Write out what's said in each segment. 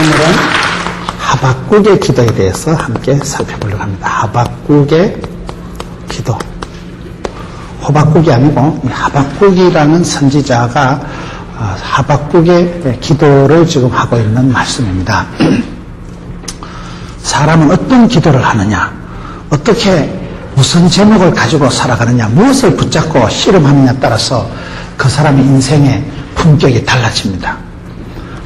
오늘은 하박국의 기도에 대해서 함께 살펴보려고 합니다. 하박국의 기도. 호박국이 아니고 하박국이라는 선지자가 하박국의 기도를 지금 하고 있는 말씀입니다. 사람은 어떤 기도를 하느냐, 어떻게 무슨 제목을 가지고 살아가느냐, 무엇을 붙잡고 씨름하느냐에 따라서 그 사람의 인생의 품격이 달라집니다.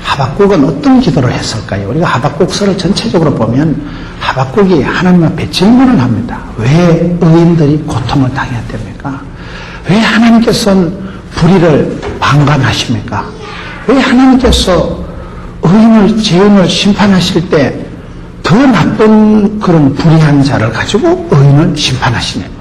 하박국은 어떤 기도를 했을까요? 우리가 하박국서를 전체적으로 보면 하박국이 하나님 앞에 질문을 합니다. 왜 의인들이 고통을 당해야 됩니까? 왜 하나님께서는 불의를 방관하십니까? 왜 하나님께서 의인을, 죄인을 심판하실 때 더 나쁜 그런 불의한 자를 가지고 의인을 심판하시냐고.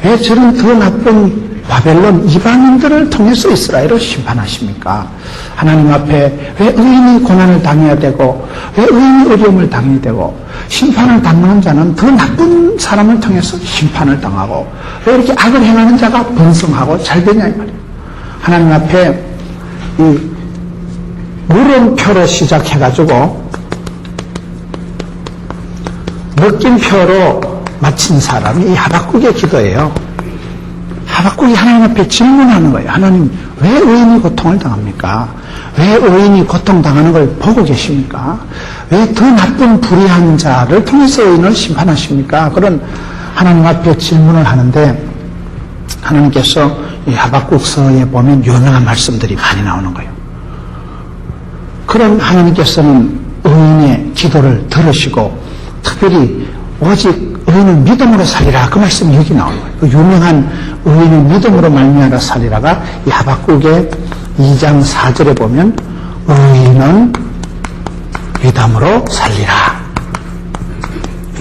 왜 저런 더 나쁜 바벨론 이방인들을 통해서 이스라엘을 심판하십니까? 하나님 앞에 왜 의인이 고난을 당해야 되고, 왜 의인이 어려움을 당해야 되고, 심판을 당하는 자는 더 나쁜 사람을 통해서 심판을 당하고, 왜 이렇게 악을 행하는 자가 번성하고 잘 되냐 이 말이에요. 하나님 앞에 이 물음표로 시작해가지고 느낌표로 마친 사람이 이 하박국의 기도예요. 하박국이 하나님 앞에 질문하는 거예요. 하나님, 왜 의인이 고통을 당합니까? 왜 의인이 고통당하는 걸 보고 계십니까? 왜 더 나쁜 불의한 자를 통해서 의인을 심판하십니까? 그런 하나님 앞에 질문을 하는데, 하나님께서 이 하박국서에 보면 유명한 말씀들이 많이 나오는 거예요. 그런 하나님께서는 의인의 기도를 들으시고, 특별히 오직 의인은 믿음으로 살리라, 그 말씀이 여기 나오는 거예요. 그 유명한 의인은 믿음으로 말미암아 살리라가 이 하박국의 2장 4절에 보면 의인은 믿음으로 살리라.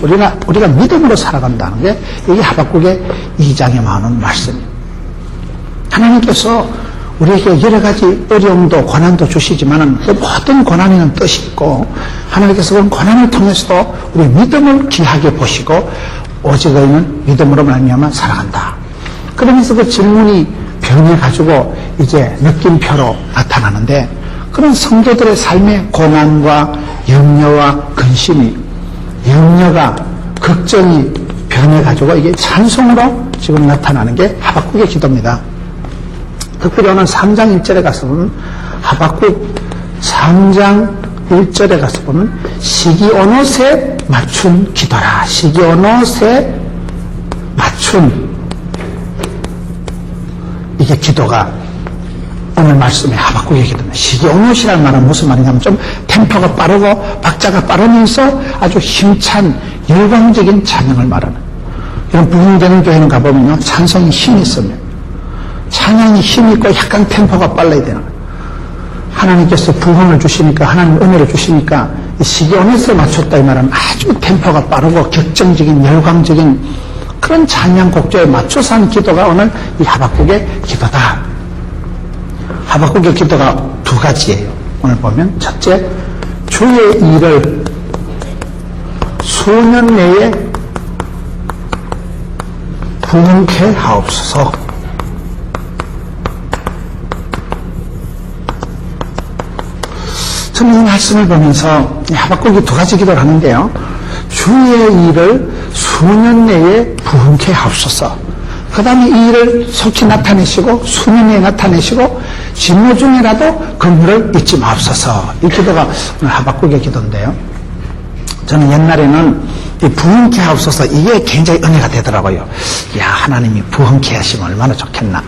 우리가 믿음으로 살아간다는 게 이게 하박국의 2장에 나오는 말씀이에요. 하나님께서 우리에게 여러 가지 어려움도 고난도 주시지만은 그 모든 고난에는 뜻이 있고, 하나님께서 그 고난을 통해서도 우리의 믿음을 귀하게 보시고, 오직 의인은 믿음으로 말미암아 살아간다. 그러면서 그 질문이 변해가지고 이제 느낌표로 나타나는데, 그런 성도들의 삶의 고난과 염려와 근심이, 염려가, 걱정이 변해가지고 이게 찬송으로 지금 나타나는 게 하박국의 기도입니다. 특별히 오늘 3장 1절에 가서 보면, 하박국 3장 1절에 가서 보면, 시기온옷에 맞춘 기도라. 시기온옷에 맞춘, 이게 기도가 오늘 말씀의 하박국의 기도입니다. 시기온옷이라는 말은 무슨 말이냐면 좀 템포가 빠르고 박자가 빠르면서 아주 힘찬 열광적인 찬양을 말하는, 이런 부흥되는 교회는 가보면요, 찬송이 힘이 있습니다. 찬양이 힘있고 약간 템포가 빨라야 되는 거예요. 하나님께서 부흥을 주시니까, 하나님 은혜를 주시니까 이 시기온옷에 맞췄다 이 말은 아주 템포가 빠르고 격정적인 열광적인 그런 찬양 곡조에 맞춰서 한 기도가 오늘 이 하박국의 기도다. 하박국의 기도가 두 가지예요. 오늘 보면 첫째, 주의 일을 수년 내에 부흥케 하옵소서. 저는 이 말씀을 보면서 하박국이 두 가지 기도를 하는데요. 주의 일을 수년 내에 부흥케 하옵소서. 그 다음에 이 일을 속히 나타내시고 수년 내에 나타내시고 진노 중에라도 긍휼을 잊지 마옵소서. 이 기도가 오늘 하박국의 기도인데요. 저는 옛날에는 이 부흥케 하옵소서, 이게 굉장히 은혜가 되더라고요. 야, 하나님이 부흥케 하시면 얼마나 좋겠나.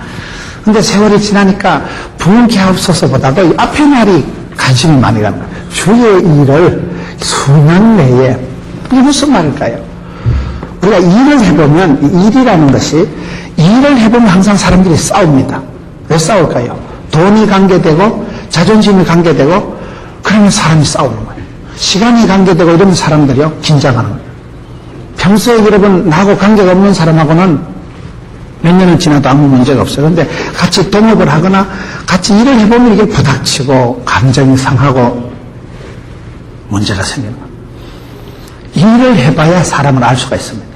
근데 세월이 지나니까 부흥케 하옵소서보다도 이 앞에 말이 관심이 많이 갑니다. 주의 일을 수년 내에, 이게 무슨 말일까요? 우리가 일을 해보면, 일이라는 것이, 일을 해보면 항상 사람들이 싸웁니다. 왜 싸울까요? 돈이 관계되고 자존심이 관계되고 그러면 사람이 싸우는 거예요. 시간이 관계되고 이러면 사람들이요 긴장하는 거예요. 평소에 여러분 나하고 관계가 없는 사람하고는 몇 년을 지나도 아무 문제가 없어요. 그런데 같이 동업을 하거나 같이 일을 해보면 이게 부닥치고 감정이 상하고 문제가 생기는 거예요. 일을 해봐야 사람을 알 수가 있습니다.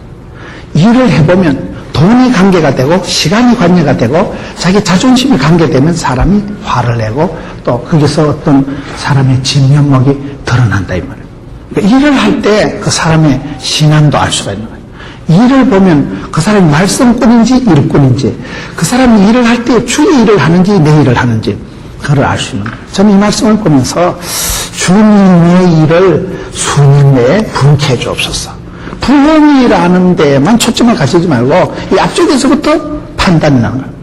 일을 해보면 돈이 관계가 되고 시간이 관계가 되고 자기 자존심이 관계되면 사람이 화를 내고 또 거기서 어떤 사람의 진면목이 드러난다 이 말이에요. 그러니까 일을 할 때 그 사람의 신앙도 알 수가 있는 거예요. 일을 보면 그 사람이 말씀꾼인지 일꾼인지 그 사람이 일을 할 때 주의 일을 하는지 내 일을 하는지 그걸 알 수 있는 거예요. 저는 이 말씀을 보면서 주님의 일을 수년 내에 분케해 주옵소서. 부흥이라는 데에만 초점을 가지지 말고 이 앞쪽에서부터 판단이 나는 거예요.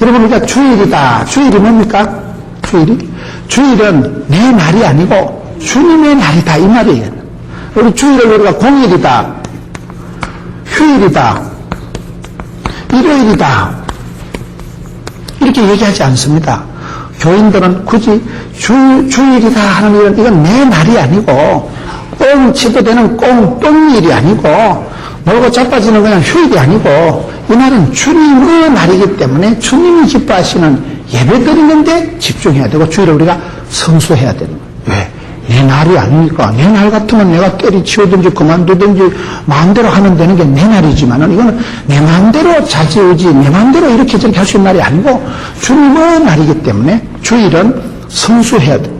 여러분 우리가 주일이다. 주일이 뭡니까? 주일이? 주일은 내 날이 아니고 주님의 날이다 이 말이에요. 우리 주일을 우리가 공일이다. 휴일이다. 일요일이다. 이렇게 얘기하지 않습니다. 교인들은 굳이 주일이다 하는 일은 이건 내 날이 아니고 꽁 치도 되는 꽁똥일이 아니고 멀고 자빠지는 그냥 휴일이 아니고 이 날은 주님의 날이기 때문에 주님이 기뻐하시는 예배 드리는데 집중해야 되고 주일을 우리가 성수해야 되는 거예요. 왜? 내 날이 아니니까. 내 날 같으면 내가 때리치우든지 그만두든지 마음대로 하면 되는 게 내 날이지만은 이거는 내 마음대로 자지우지 내 마음대로 이렇게 저렇게 할 수 있는 날이 아니고 주님의 날이기 때문에 주일은 성수해야 돼요.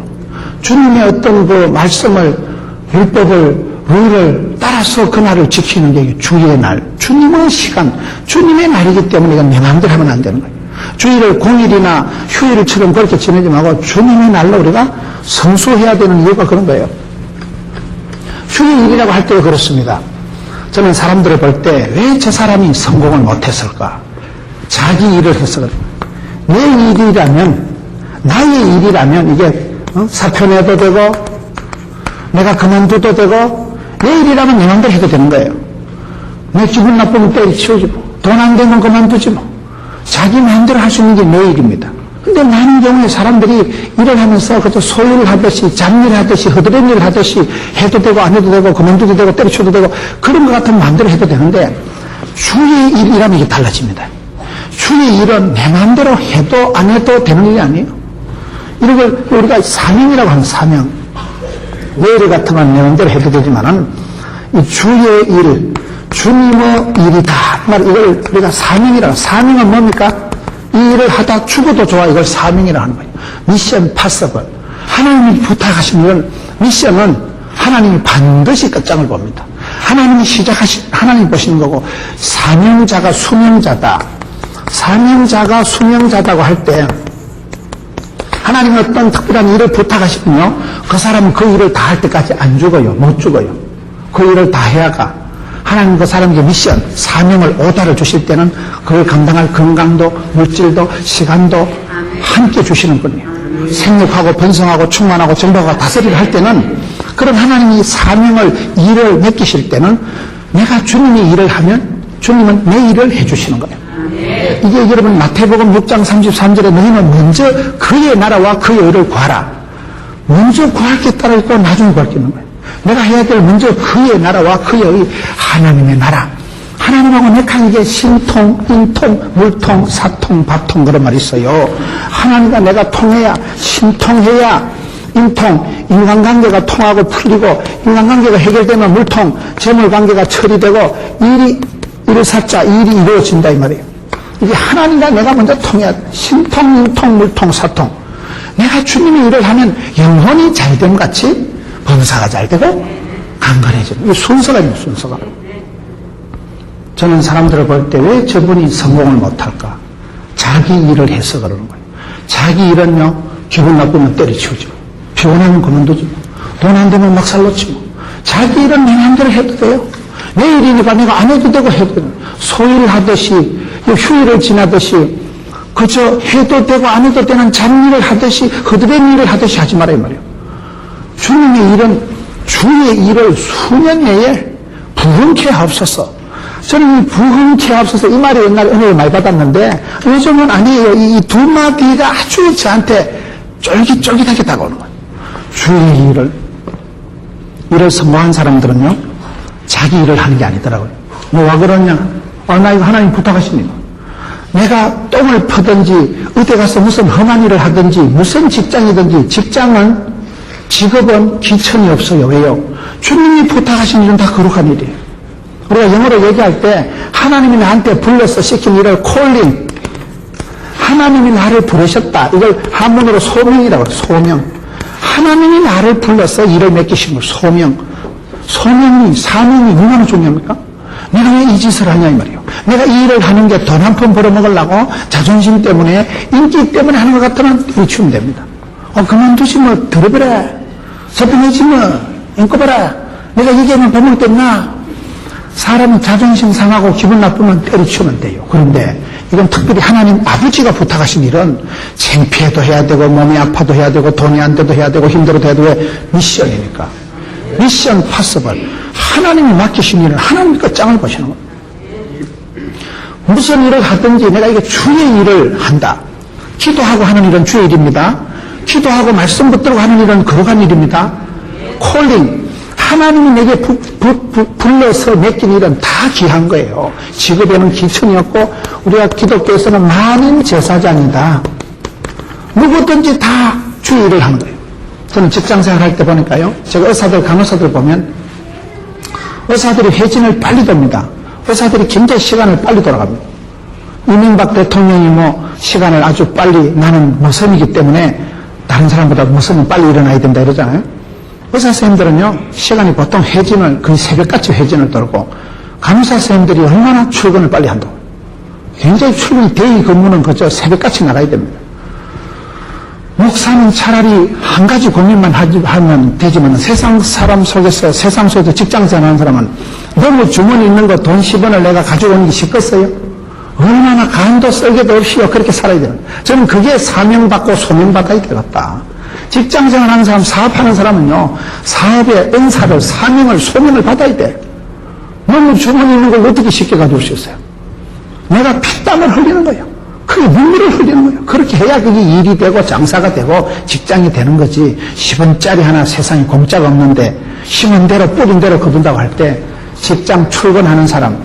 주님의 어떤 그 말씀을 율법을 룰을 따라서 그 날을 지키는 게 주일의 날, 주님의 시간, 주님의 날이기 때문에 이건 내 마음대로 하면 안 되는 거예요. 주일을 공일이나 휴일처럼 그렇게 지내지 말고 주님의 날로 우리가 성수해야 되는 이유가 그런 거예요. 휴일이라고 할 때 그렇습니다. 저는 사람들을 볼 때 왜 저 사람이 성공을 못했을까? 자기 일을 해서 그래요. 내 일이라면, 나의 일이라면 이게 사표 내도 되고 내가 그만둬도 되고 내 일이라면 내 마음대로 해도 되는 거예요. 내 기분 나쁘면 때려치우지 뭐. 돈 안 되면 그만두지 뭐. 자기 마음대로 할 수 있는 게 내 일입니다. 근데 많은 경우에 사람들이 일을 하면서 그저 소일을 하듯이 잡일을 하듯이 허드렛 일을 하듯이 해도 되고 안 해도 되고 그만두도 되고 때려쳐도 되고 그런 것 같으면 마음대로 해도 되는데 주의 일이라면 이게 달라집니다. 주의 일은 내 마음대로 해도 안 해도 되는 일이 아니에요. 이런 걸 우리가 사명이라고 하는 사명. 예를 같으면 내 마음대로 해도 되지만은 이 주의 일, 주님의 일이다. 이걸 우리가 사명이라고. 사명은 뭡니까? 이 일을 하다 죽어도 좋아. 이걸 사명이라고 하는 거예요. 미션 파서블. 하나님이 부탁하신 건 미션은 하나님이 반드시 끝장을 봅니다. 하나님이 하나님이 보시는 거고 사명자가 수명자다. 사명자가 수명자다고 할 때 하나님은 어떤 특별한 일을 부탁하시면요 그 사람은 그 일을 다 할 때까지 안 죽어요. 못 죽어요. 그 일을 다 해야가 하나님 그 사람에게 미션, 사명을 오다를 주실 때는 그걸 감당할 건강도 물질도 시간도 함께 주시는 분이에요. 생육하고 번성하고 충만하고 정복하고 다스리를 할 때는 그런 하나님이 사명을 일을 맡기실 때는 내가 주님의 일을 하면 주님은 내 일을 해주시는 거예요. 이게 여러분 마태복음 6장 33절에 너희는 먼저 그의 나라와 그의 의를 구하라. 먼저 구할 게 따로 있고 나중에 구할 게 있는 거예요. 내가 해야 될 먼저 그의 나라와 그의 의 하나님의 나라. 하나님하고 내가 신통, 인통, 물통, 사통, 밥통 그런 말이 있어요. 하나님과 내가 통해야 신통해야 인통, 인간관계가 통하고 풀리고 인간관계가 해결되면 물통, 재물관계가 처리되고 일을 사자 일이 이루어진다 이 말이에요. 이게 하나님과 내가 먼저 통해야 돼. 신통, 인통, 물통, 사통. 내가 주님의 일을 하면 영혼이 잘됨 같이 범사가 잘 되고 강건해지는 이 순서가 있는 순서가. 저는 사람들을 볼 때 왜 저분이 성공을 못할까? 자기 일을 해서 그러는 거예요. 자기 일은요 기분 나쁘면 때려치우지 뭐. 피곤하면 그만두지 뭐. 돈 안 되면 막 살놓지 뭐. 자기 일은 내 마음대로 해도 돼요. 내 일이니까 내가 안 해도 되고 해도 돼요. 소일을 하듯이 휴일을 지나듯이 그저 해도 되고 안 해도 되는 잡일을 하듯이 허드렛 일을 하듯이 하지 말아요 말이에요. 주님의 일은 주의 일을 수년 내에 부흥케 하옵소서. 저는 이 부흥케 하옵소서 이 말이 옛날에 은혜를 많이 받았는데 요즘은 아니에요. 이 두 마디가 아주 저한테 쫄깃쫄깃하게 다가오는 거예요. 주의 일을 성공한 사람들은요 자기 일을 하는 게 아니더라고요. 뭐가 그러냐? 나 이거 하나님 부탁하십니다. 내가 똥을 퍼든지 어디 가서 무슨 험한 일을 하든지 무슨 직장이든지 직업은 기천이 없어요. 왜요? 주님이 부탁하신 일은 다 거룩한 일이에요. 우리가 영어로 얘기할 때 하나님이 나한테 불러서 시킨 일을 콜링, 하나님이 나를 부르셨다. 이걸 한문으로 소명이라고 해요. 소명. 하나님이 나를 불러서 일을 맡기신 걸 소명. 소명이, 사명이 얼마나 중요합니까? 내가 왜 이 짓을 하냐 이 말이에요. 내가 이 일을 하는 게 돈 한 푼 벌어먹으려고 자존심 때문에 인기 때문에 하는 것 같으면 들이치면 됩니다. 그만두지 뭐 들어버려. 서빙하지 뭐 인꺼봐라. 내가 얘기하면 벌먹겠나? 사람은 자존심 상하고 기분 나쁘면 때려치우면 돼요. 그런데 이건 특별히 하나님 아버지가 부탁하신 일은 창피해도 해야 되고 몸이 아파도 해야 되고 돈이 안 돼도 해야 되고 힘들어도 해야 되고 왜? 미션이니까. 미션 파서블. 하나님이 맡기신 일은 하나님 끝장을 보시는 겁니다. 무슨 일을 하든지 내가 이게 주의 일을 한다. 기도하고 하는 일은 주의 일입니다. 기도하고 말씀 붙들고 하는 일은 거룩한 일입니다. 콜링. 하나님이 내게 불러서 맡긴 일은 다 귀한 거예요. 직업에는 기천이었고 우리가 기독교에서는 만인 제사장이다. 누구든지 다 주의 일을 하는 거예요. 저는 직장생활 할 때 보니까요. 제가 의사들, 간호사들 보면 의사들이 회진을 빨리 돕니다. 의사들이 굉장히 시간을 빨리 돌아갑니다. 이명박 대통령이 뭐 시간을 아주 빨리, 나는 머선이기 때문에 다른 사람보다 머선은 빨리 일어나야 된다 이러잖아요. 의사 선생님들은요, 시간이 보통 회진을, 거의 새벽같이 회진을 돌고, 간호사 선생님들이 얼마나 출근을 빨리 한다고. 굉장히 출근이, 대의 근무는 그저 새벽같이 나가야 됩니다. 목사는 차라리 한 가지 고민만 하면 되지만 세상 사람 속에서, 세상 속에서 직장생활 하는 사람은 너무 주머니 있는 거 돈 10원을 내가 가져오는 게 쉽겠어요? 얼마나 간도 썰개도 없이요, 그렇게 살아야 되는 거예요. 저는 그게 사명받고 소명받아야 되겠다. 직장생활 하는 사람, 사업하는 사람은요, 사업의 은사를, 사명을, 소명을 받아야 돼. 너무 주머니 있는 걸 어떻게 쉽게 가져올 수 있어요? 내가 피땀을 흘리는 거예요. 그게 눈물을 흘리는 거예요. 그렇게 해야 그게 일이 되고 장사가 되고 직장이 되는 거지. 10원짜리 하나 세상에 공짜가 없는데 심은 대로 뿌린 대로 거둔다고 할 때 직장 출근하는 사람,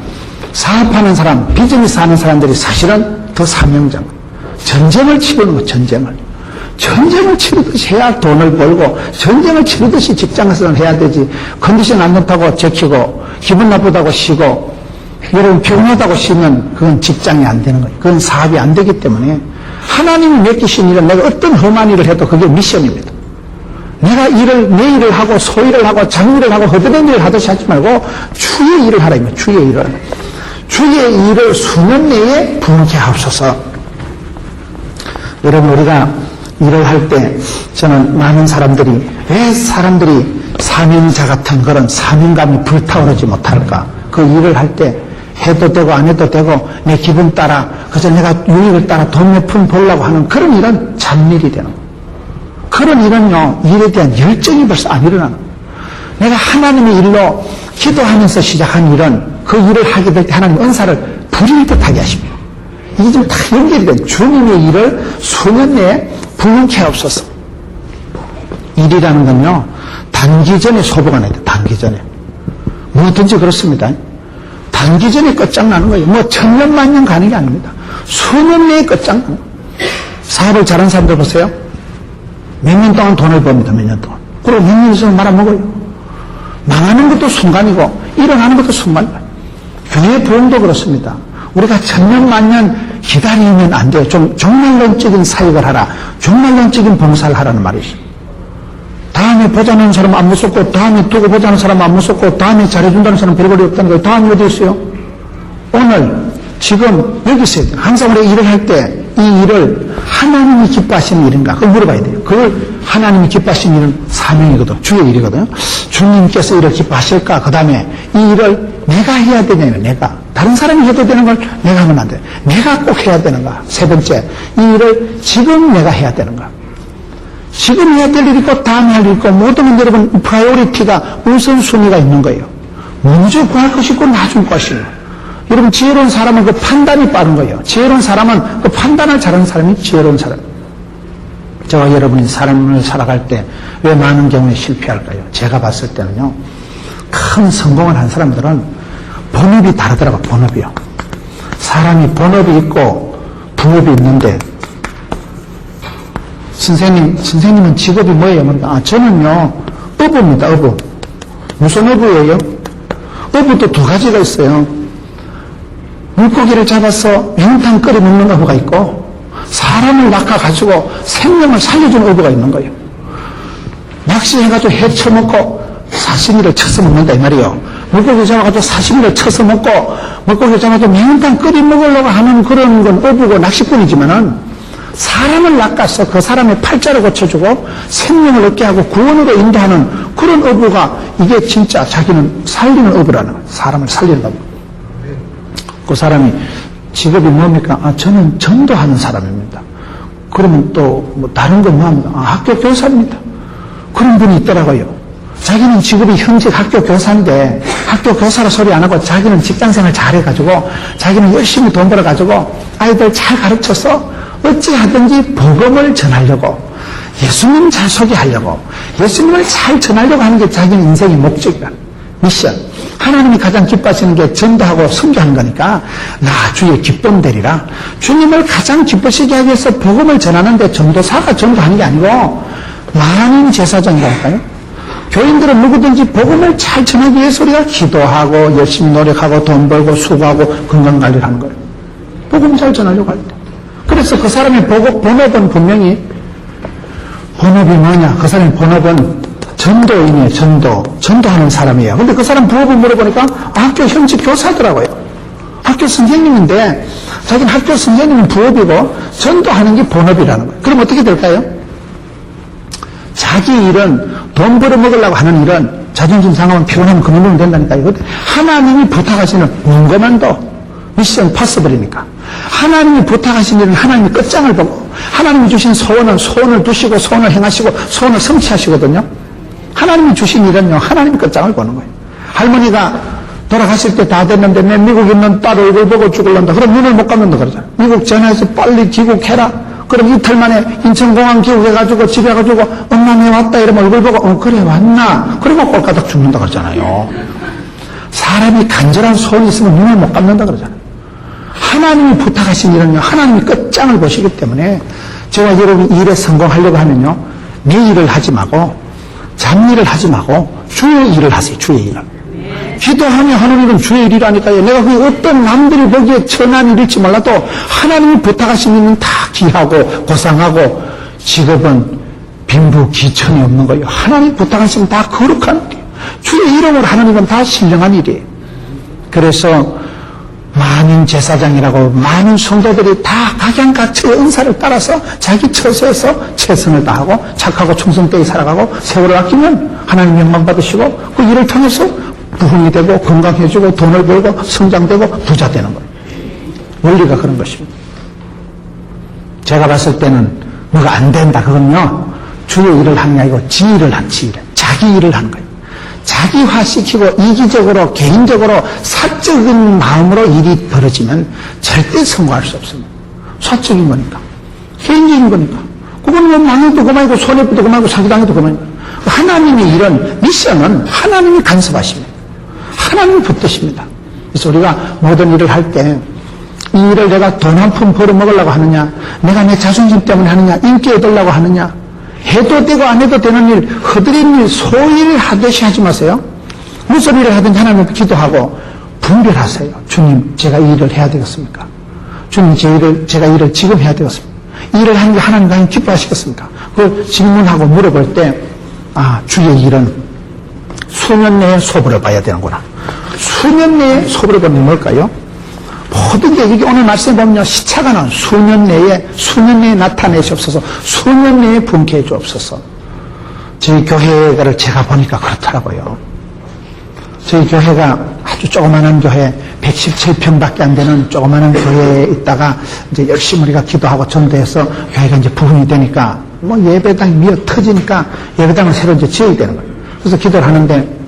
사업하는 사람, 비즈니스 하는 사람들이 사실은 더 사명자인 거예요. 전쟁을 치르는 거예요. 전쟁을 치르듯이 해야 돈을 벌고 전쟁을 치르듯이 직장에서는 해야 되지. 컨디션 안 좋다고 제키고 기분 나쁘다고 쉬고 여러분 병하다고 쉬면 그건 직장이 안 되는 거예요. 그건 사업이 안 되기 때문에 하나님이 맡기신 일은 내가 어떤 험한 일을 해도 그게 미션입니다. 내가 내 일을 하고 소일을 하고 장일을 하고 허드렛 일을 하듯이 하지 말고 주의 일을 하라 입니다. 주의 일을. 주의 일을 수년 내에 부흥케 하옵소서. 여러분 우리가 일을 할 때 저는 많은 사람들이 왜 사람들이 사명자 같은 그런 사명감이 불타오르지 못할까? 그 일을 할 때 해도 되고 안 해도 되고 내 기분 따라 그저 내가 유익을 따라 돈 몇 푼 벌려고 하는 그런 일은 잔일이 되는 거예요. 그런 일은요, 일에 대한 열정이 벌써 안 일어나는 거예요. 내가 하나님의 일로 기도하면서 시작한 일은 그 일을 하게 될 때 하나님 은사를 부릴 듯하게 하십니다. 이게 좀 다 연결이 된 주님의 일을 수년 내에 부흥케 하옵소서. 일이라는 건요, 단기 전에 소부가 나야 돼, 단기 전에. 뭐든지 그렇습니다. 단기 전에 끝장나는 거예요. 뭐 천년 만년 가는 게 아닙니다. 수년 내에 끝장나는 거예요. 사업을 잘하는 사람들 보세요. 몇 년 동안 돈을 법니다, 몇 년 동안. 그리고 몇 년 있으면 말아먹어요. 망하는 것도 순간이고, 일어나는 것도 순간이에요. 교회 부흥도 그렇습니다. 우리가 천년 만년 기다리면 안 돼요. 좀 종말론적인 사역을 하라. 종말론적인 봉사를 하라는 말이죠. 다음에 보자는 사람 안 무섭고, 다음에 두고 보자는 사람 안 무섭고, 다음에 잘해준다는 사람 별거리 없다는 거예요. 다음이 어디 있어요? 오늘, 지금, 여기 있어요. 항상 우리가 일을 할 때, 이 일을 하나님이 기뻐하시는 일인가? 그걸 물어봐야 돼요. 그걸 하나님이 기뻐하시는 일은 사명이거든. 주의 일이거든요. 주님께서 일을 기뻐하실까? 그 다음에 이 일을 내가 해야 되냐면 내가. 다른 사람이 해도 되는 걸 내가 하면 안 돼. 내가 꼭 해야 되는가? 세 번째, 이 일을 지금 내가 해야 되는가? 지금 해야 될 일이 있고 다음에 할 일이 있고 모든 여러분 프라이오리티가 우선순위가 있는 거예요. 먼저 구할 것이 있고 나중 것이 있고. 여러분 지혜로운 사람은 그 판단이 빠른 거예요. 지혜로운 사람은 그 판단을 잘하는 사람이 지혜로운 사람. 저와 여러분이 삶을 살아갈 때 왜 많은 경우에 실패할까요? 제가 봤을 때는요. 큰 성공을 한 사람들은 본업이 다르더라고요. 본업이요. 사람이 본업이 있고 부업이 있는데 선생님은 직업이 뭐예요? 저는요, 어부입니다, 어부. 무슨 어부예요? 어부도 두 가지가 있어요. 물고기를 잡아서 명탕 끓여 먹는 어부가 있고, 사람을 낚아가지고 생명을 살려주는 어부가 있는 거예요. 낚시해가지고 해쳐먹고 사시미를 쳐서 먹는다, 이 말이에요. 물고기 잡아가지고 사시미를 쳐서 먹고, 물고기 잡아가지고 명탕 끓여 먹으려고 하는 그런 건 어부고 낚시꾼이지만은, 사람을 낚아서 그 사람의 팔자를 고쳐주고 생명을 얻게 하고 구원으로 인도하는 그런 어부가 이게 진짜 자기는 살리는 어부라는 거예요. 사람을 살리는 어부. 그 사람이 직업이 뭡니까? 저는 전도하는 사람입니다. 그러면 또 뭐 다른 건 뭐합니까? 학교 교사입니다. 그런 분이 있더라고요. 자기는 직업이 현직 학교 교사인데 학교 교사로 소리 안 하고 자기는 직장생활 잘해가지고 자기는 열심히 돈 벌어가지고 아이들 잘 가르쳐서 어찌하든지 복음을 전하려고, 예수님 잘 소개하려고, 예수님을 잘 전하려고 하는 게 자기는 인생의 목적이다. 미션. 하나님이 가장 기뻐하시는 게 전도하고 선교하는 거니까 나 주의 기쁨 되리라. 주님을 가장 기쁘시게 하기 위해서 복음을 전하는데 전도사가 전도하는 게 아니고 만인 제사장이랄까요? 교인들은 누구든지 복음을 잘 전하기 위해서 우리가 기도하고 열심히 노력하고 돈 벌고 수고하고 건강관리를 하는 거예요. 복음 잘 전하려고 할 때. 그래서 그 사람의 본업은 분명히, 본업이 뭐냐? 그 사람의 본업은 전도인이에요. 전도하는 사람이에요. 근데 그 사람 부업을 물어보니까 학교 현직 교사더라고요. 학교 선생님인데 자기는 학교 선생님은 부업이고 전도하는 게 본업이라는 거예요. 그럼 어떻게 될까요? 자기 일은, 돈 벌어먹으려고 하는 일은 자존심 상하면 피곤하면 그만두면 된다니까요. 하나님이 부탁하시는 원고만도 미션 파서블이니까. 하나님이 부탁하신 일은 하나님이 끝장을 보고, 하나님이 주신 소원은 소원을 두시고 소원을 행하시고 소원을 성취하시거든요. 하나님이 주신 일은요, 하나님이 끝장을 보는 거예요. 할머니가 돌아가실 때 다 됐는데 내 미국 있는 딸 얼굴 보고 죽을란다. 그럼 눈을 못 감는다 그러잖아. 미국 전화해서 빨리 귀국해라. 그럼 이틀 만에 인천공항 귀국해가지고 집에 가지고 엄마 내 왔다 이러면 얼굴 보고 그래 왔나? 그러고 꼴까닥 죽는다 그러잖아요. 사람이 간절한 소원이 있으면 눈을 못 감는다 그러잖아요. 하나님이 부탁하신 일은요, 하나님이 끝장을 보시기 때문에 저와 여러분이 일에 성공하려고 하면요, 내 일을 하지 말고 잡일을 하지 말고 주의 일을 하세요. 주의 일을. 기도하며 하는 일은 주의 일이라니까요. 내가 그게 어떤 남들이 보기에 천한 일일지 몰라도 하나님이 부탁하신 일은 다 귀하고 고상하고 직업은 빈부귀천이 없는 거예요. 하나님이 부탁하시면 다 거룩한 일이에요. 주의 이름으로 하는 일은 다 신령한 일이에요. 그래서 만인 제사장이라고 많은 성도들이 다 각양각처의 은사를 따라서 자기 처소에서 최선을 다하고 착하고 충성되게 살아가고 세월을 아끼면 하나님 영광 받으시고 그 일을 통해서 부흥이 되고 건강해지고 돈을 벌고 성장되고 부자 되는 거예요. 원리가 그런 것입니다. 제가 봤을 때는 뭐가 안 된다. 그건요, 주의 일을 하는 게 아니고 지 일을 하는, 자기 일을 하는 거예요. 자기화시키고 이기적으로 개인적으로 사적인 마음으로 일이 벌어지면 절대 성공할 수 없습니다. 사적인 거니까, 개인적인 거니까. 그건 뭐 망해도 그만이고 손해도 그만이고 사기당해도 그만이고. 하나님의 일은, 미션은 하나님이 간섭하십니다. 하나님이 붙드십니다. 그래서 우리가 모든 일을 할 때 이 일을 내가 돈 한 푼 벌어먹으려고 하느냐, 내가 내 자존심 때문에 하느냐, 인기 얻으려고 하느냐, 해도 되고 안 해도 되는 일, 허드렛 일, 소일 하듯이 하지 마세요. 무슨 일을 하든지 하나님께 기도하고 분별하세요. 주님, 제가 이 일을 해야 되겠습니까? 주님, 제가 일을 지금 해야 되겠습니까? 이 일을 하는 게 하나님 과연 기뻐하시겠습니까? 그걸 질문하고 물어볼 때, 주의 일은 수년 내에 소불을 봐야 되는구나. 수년 내에 소불을 보는 게 뭘까요? 모든 게 이게 오늘 말씀에 보면요, 시차가 나온 수년 내에 나타내시옵소서, 수년 내에 분개해 주옵소서. 저희 교회를 제가 보니까 그렇더라고요. 저희 교회가 아주 조그마한 교회, 117평밖에 안 되는 조그마한 교회에 있다가 이제 열심히 우리가 기도하고 전도해서 교회가 이제 부흥이 되니까 뭐 예배당이 미어 터지니까 예배당을 새로 이제 지어야 되는 거예요. 그래서 기도를 하는데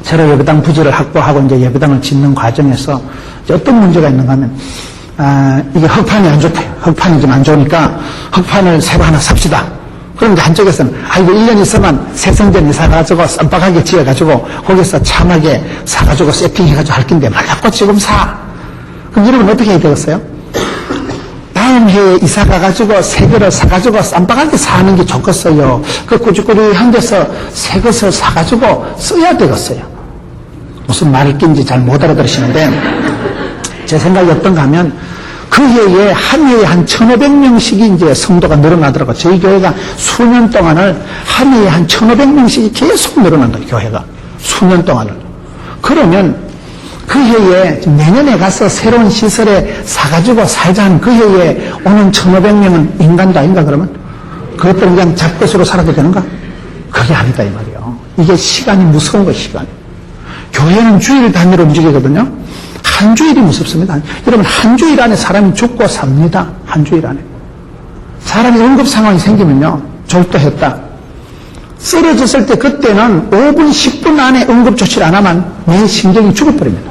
새로 예배당 부지를 확보하고 이제 예배당을 짓는 과정에서 어떤 문제가 있는가 하면, 이게 흙판이 안 좋대요. 흙판이 좀 안 좋으니까 흙판을 새로 하나 삽시다. 그럼 이제 한쪽에서는, 이거 1년 있으면 새성전에 사가지고 쌈박하게 지어가지고 거기서 참하게 사가지고 세팅해가지고 할 건데 말라고 지금 사. 그럼 여러분 어떻게 해야 되겠어요? 다음 해에 이사 가가지고 새 거를 사가지고 쌈박하게 사는 게 좋겠어요. 그 꾸죽꾸죽한 데서 새 것을 사가지고 써야 되겠어요. 무슨 말을 낀지 잘 못 알아들으시는데 제 생각이 어떤가 하면 그 해에 한 해에 한 1,500명씩이 이제 성도가 늘어나더라고요. 저희 교회가 수년 동안을 한 해에 한 1,500명씩이 계속 늘어난다, 교회가. 수년 동안을. 그러면 그 해에 내년에 가서 새로운 시설에 사가지고 살자는 그 해에 오는 1,500명은 인간도 아닌가 그러면? 그것들은 그냥 잡것으로 살아도 되는가? 그게 아니다 이 말이에요. 이게 시간이 무서운 거 시간. 교회는 주일 단위로 움직이거든요. 한 주일이 무섭습니다. 여러분 한 주일 안에 사람이 죽고 삽니다. 한 주일 안에. 사람이 응급 상황이 생기면요. 졸도했다. 쓰러졌을 때 그때는 5분 10분 안에 응급 조치를 안 하면 내 신경이 죽어버립니다.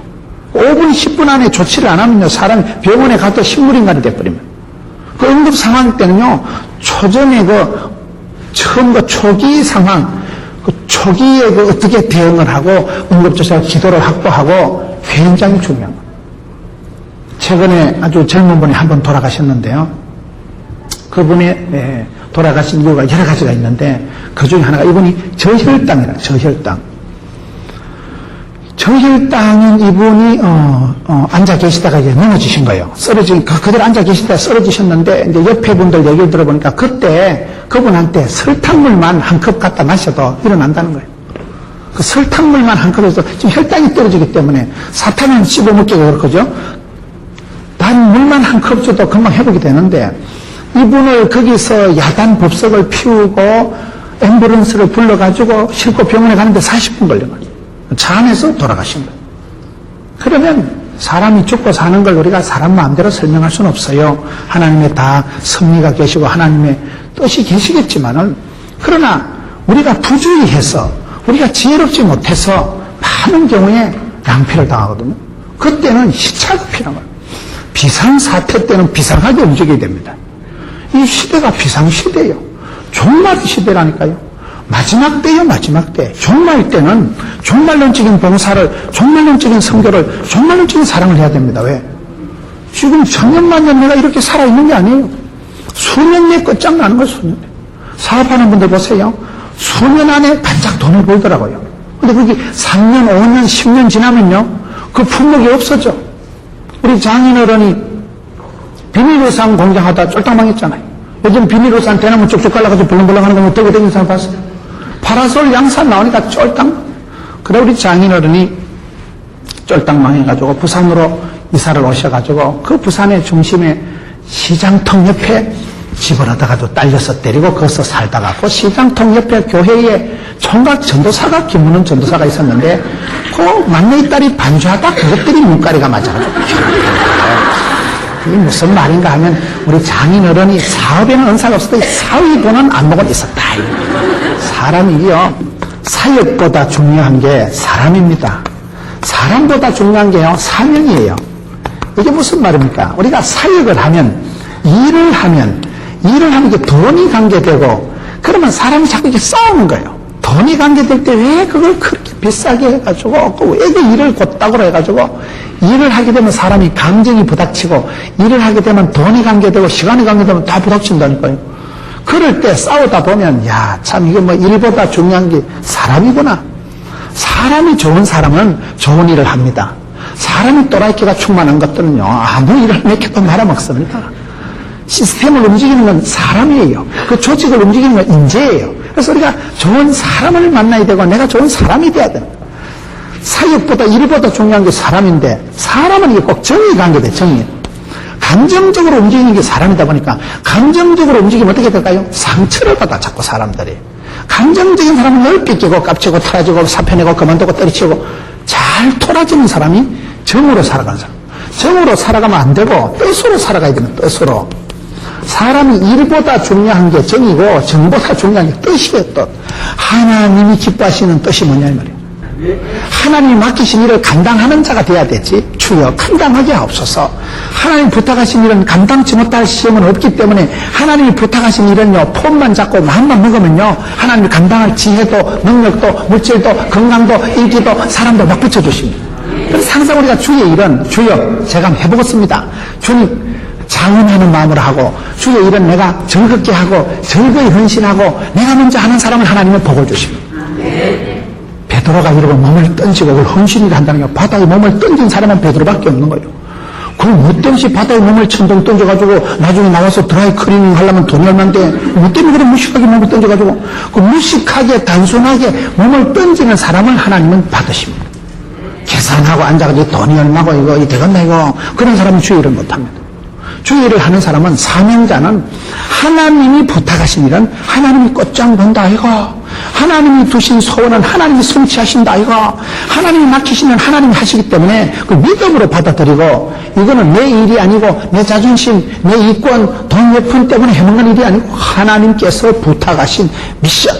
5분 10분 안에 조치를 안 하면요. 사람이 병원에 가도 식물인간이 돼버립니다. 그 응급 상황 때는요. 초전에 처음 초기 상황 그 초기에 어떻게 대응을 하고 응급조치와 기도를 확보하고 굉장히 중요한 거예요. 최근에 아주 젊은 분이 한 분 돌아가셨는데요. 그분이 돌아가신 이유가 여러 가지가 있는데 그 중에 하나가 이분이 저혈당이라 저혈당. 저혈당인 이분이 앉아 계시다가 이제 넘어지신 거예요. 그대로 앉아 계시다가 쓰러지셨는데 이제 옆에 분들 얘기를 들어보니까 그때 그분한테 설탕물만 한 컵 갖다 마셔도 일어난다는 거예요. 그 설탕물만 한 컵에서 지금 혈당이 떨어지기 때문에 사탕은 씹어먹기가 그렇거죠. 단 물만 한 컵 줘도 금방 회복이 되는데 이분을 거기서 야단 법석을 피우고 앰뷸런스를 불러가지고 싣고 병원에 가는데 40분 걸려가지고 차 안에서 돌아가신 거예요. 그러면 사람이 죽고 사는 걸 우리가 사람 마음대로 설명할 수는 없어요. 하나님의 다 섭리가 계시고 하나님의 뜻이 계시겠지만은 그러나 우리가 부주의해서 우리가 지혜롭지 못해서 많은 경우에 낭패를 당하거든요. 그때는 시차가 필요한 거예요. 비상사태 때는 비상하게 움직여야 됩니다. 이 시대가 비상시대예요. 종말 시대라니까요. 마지막 때요, 마지막 때. 종말 때는 종말론적인 봉사를, 종말론적인 선교를, 종말론적인 사랑을 해야 됩니다. 왜? 지금 천년만년 내가 이렇게 살아있는 게 아니에요. 수년 내에 끝장나는 거예요, 수년 내. 사업하는 분들 보세요. 수년 안에 반짝 돈을 벌더라고요. 근데 그게 3년, 5년, 10년 지나면요. 그 품목이 없어져. 우리 장인어른이 비닐우산 공장하다 쫄딱 망했잖아요. 요즘 비닐우산 대나무 쭉쭉 갈라가지고 벌렁벌렁 하는 거 어떻게 되는 사람 봤어요? 파라솔 양산 나오니까 쫄딱. 그래 우리 장인어른이 쫄딱 망해가지고 부산으로 이사를 오셔가지고 그 부산의 중심에 시장통 옆에 집을 얻어가지고 딸려서 때리고 거기서 살다가 그 시장통 옆에 교회에 총각 전도사가 김문은 전도사가 있었는데 그 막내 딸이 반주하다 그것들이 눈가리가 맞아가지고 이게 무슨 말인가 하면 우리 장인어른이 사업에는 은사가 없어도 사위 보는 안목은 있었다. 사람이요 사역보다 중요한 게 사람입니다. 사람보다 중요한 게요 사명이에요. 이게 무슨 말입니까? 우리가 사역을 하면 일을 하면 이게 돈이 관계되고 그러면 사람이 자꾸 이렇게 싸우는 거예요. 돈이 관계될 때 왜 그걸 그렇게 비싸게 해가지고 왜 그 일을 곧다고 해가지고 일을 하게 되면 사람이 감정이 부닥치고 일을 하게 되면 돈이 관계되고 시간이 관계되면 다 부닥친다니까요. 그럴 때 싸우다 보면 야 참 이게 뭐 일보다 중요한 게 사람이구나. 사람이 좋은 사람은 좋은 일을 합니다. 사람이 또라이끼가 충만한 것들은요 아무 일을 몇 개도 말아먹습니다. 시스템을 움직이는 건 사람이에요. 그 조직을 움직이는 건 인재예요. 그래서 우리가 좋은 사람을 만나야 되고 내가 좋은 사람이 돼야 됩니다. 사역보다 일보다 중요한 게 사람인데 사람은 이게 꼭 정의 관계돼. 정의. 감정적으로 움직이는 게 사람이다 보니까 감정적으로 움직이면 어떻게 될까요? 상처를 받아 자꾸 사람들이. 감정적인 사람은 늘 삐끼고 깝치고 타라지고 사표내고 그만두고 때려치고 잘 토라지는 사람이 정으로 살아가는 사람. 정으로 살아가면 안 되고 뜻으로 살아가야 되는 뜻으로. 사람이 일보다 중요한 게 정이고 정보다 중요한 게 뜻이에요. 뜻. 하나님이 기뻐하시는 뜻이 뭐냐 이 말이에요. 하나님이 맡기신 일을 감당하는 자가 돼야 되지. 주여 감당하게 하옵소서. 하나님 부탁하신 일은 감당치 못할 시험은 없기 때문에 하나님이 부탁하신 일은요 폼만 잡고 마음만 먹으면요 하나님이 감당할 지혜도 능력도 물질도 건강도 인기도 사람도 막 붙여주십니다. 그래서 항상 우리가 주의 일은 주여 제가 한번 해보겠습니다. 주님 장은하는 마음으로 하고 주의 일은 내가 즐겁게 하고 즐거이 헌신하고 내가 먼저 하는 사람을 하나님은 복을 주십니다. 베드로가 여러분 몸을 던지고 그걸 헌신이라 한다는 게 바다에 몸을 던진 사람은 베드로밖에 없는 거예요. 그 뭐 때문에 바다에 몸을 천둥 던져가지고 나중에 나와서 드라이 클리닝 하려면 돈이 얼마인데 뭐 때문에 그래 무식하게 몸을 던져가지고 그 무식하게 단순하게 몸을 던지는 사람을 하나님은 받으십니다. 계산하고 앉아가지고 돈이 얼마고 이거 되겠나 이거 그런 사람은 주의 일을 못합니다. 주의 일을 하는 사람은 사명자는 하나님이 부탁하신 일은 하나님이 곧장 본다 이거 하나님이 두신 소원은 하나님이 성취하신다 이거 하나님이 맡기시는 하나님이 하시기 때문에 그 믿음으로 받아들이고 이거는 내 일이 아니고 내 자존심 내 이권 돈 몇 푼 때문에 해먹는 일이 아니고 하나님께서 부탁하신 미션